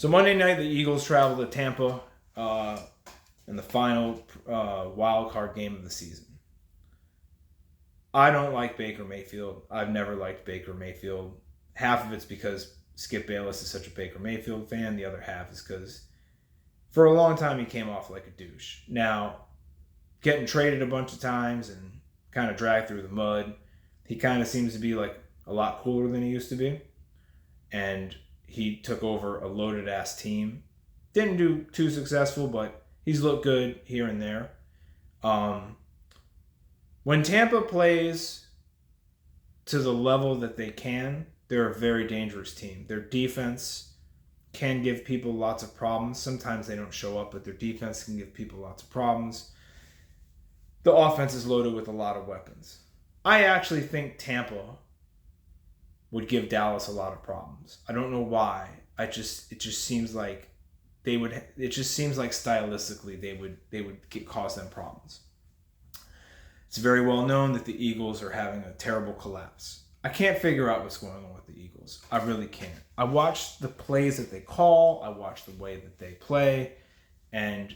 So Monday night, the Eagles travel to Tampa in the final wild card game of the season. I don't like Baker Mayfield. I've never liked Baker Mayfield. Half of it's because Skip Bayless is such a Baker Mayfield fan. The other half is because for a long time he came off like a douche. Now, getting traded a bunch of times and kind of dragged through the mud, he kind of seems to be like a lot cooler than he used to be. And he took over a loaded ass team. Didn't do too successful, but he's looked good here and there. When Tampa plays to the level that they can, they're a very dangerous team. Their defense can give people lots of problems. Sometimes they don't show up, but their defense can give people lots of problems. The offense is loaded with a lot of weapons. I actually think Tampa would give Dallas a lot of problems. I don't know why. It just seems like they would. It just seems like stylistically they would cause them problems. It's very well known that the Eagles are having a terrible collapse. I can't figure out what's going on with the Eagles. I really can't. I watch the plays that they call. I watch the way that they play, and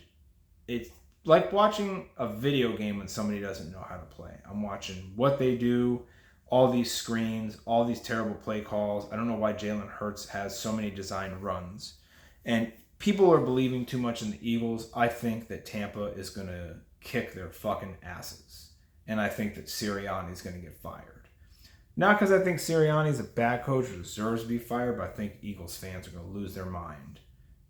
it's like watching a video game when somebody doesn't know how to play. I'm watching what they do, all these screens, all these terrible play calls. I don't know why Jalen Hurts has so many designed runs. And people are believing too much in the Eagles. I think that Tampa is going to kick their fucking asses. And I think that Sirianni is going to get fired. Not because I think Sirianni is a bad coach or deserves to be fired, but I think Eagles fans are going to lose their mind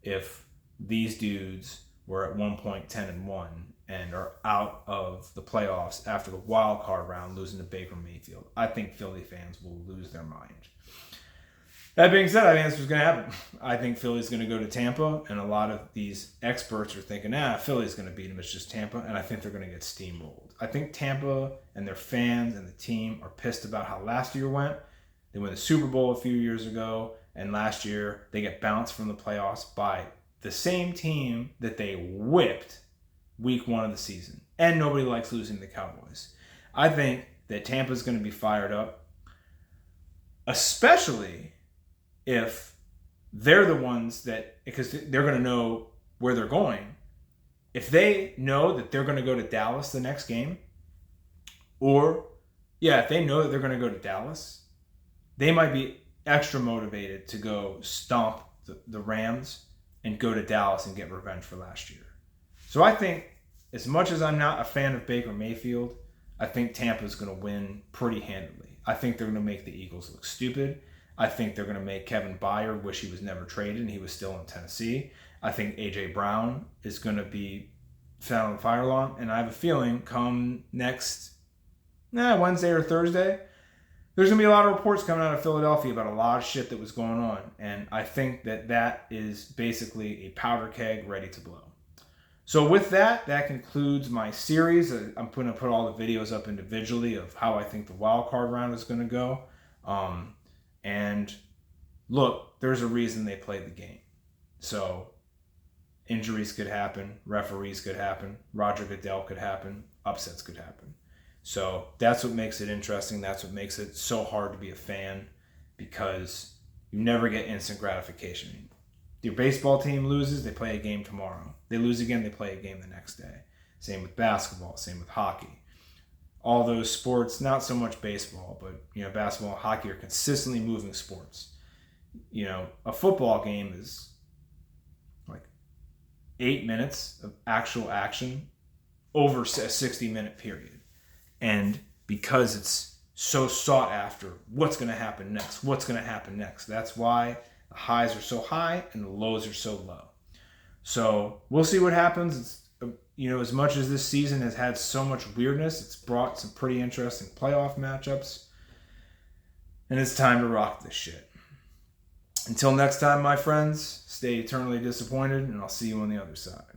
if these dudes were at one point 10-1 and are out of the playoffs after the wild card round, losing to Baker Mayfield. I think Philly fans will lose their mind. That being said, I think that's what's going to happen. I think Philly's going to go to Tampa, and a lot of these experts are thinking, Philly's going to beat them. It's just Tampa, and I think they're going to get steamrolled. I think Tampa and their fans and the team are pissed about how last year went. They won the Super Bowl a few years ago, and last year they get bounced from the playoffs by the same team that they whipped week 1 of the season. And nobody likes losing to the Cowboys. I think that Tampa's going to be fired up, especially if they're the ones that, because they're going to know where they're going. If they know that they're going to go to Dallas the next game, if they know that they're going to go to Dallas, they might be extra motivated to go stomp the Rams and go to Dallas and get revenge for last year. So I think, as much as I'm not a fan of Baker Mayfield, I think Tampa's going to win pretty handily. I think they're going to make the Eagles look stupid. I think they're going to make Kevin Byard wish he was never traded and he was still in Tennessee. I think A.J. Brown is going to be found on the fire alarm. And I have a feeling come next Wednesday or Thursday, there's going to be a lot of reports coming out of Philadelphia about a lot of shit that was going on. And I think that is basically a powder keg ready to blow. So with that concludes my series. I'm going to put all the videos up individually of how I think the wild card round is going to go. And look, there's a reason they played the game. So injuries could happen, referees could happen, Roger Goodell could happen, upsets could happen. So that's what makes it interesting. That's what makes it so hard to be a fan, because you never get instant gratification. Your baseball team loses, they play a game tomorrow. They lose again, they play a game the next day. Same with basketball, same with hockey. All those sports, not so much baseball, but basketball and hockey are consistently moving sports. A football game is like 8 minutes of actual action over a 60-minute period. And because it's so sought after, what's going to happen next? What's going to happen next? That's why the highs are so high and the lows are so low. So we'll see what happens. It's, as much as this season has had so much weirdness, it's brought some pretty interesting playoff matchups. And it's time to rock this shit. Until next time, my friends, stay eternally disappointed, and I'll see you on the other side.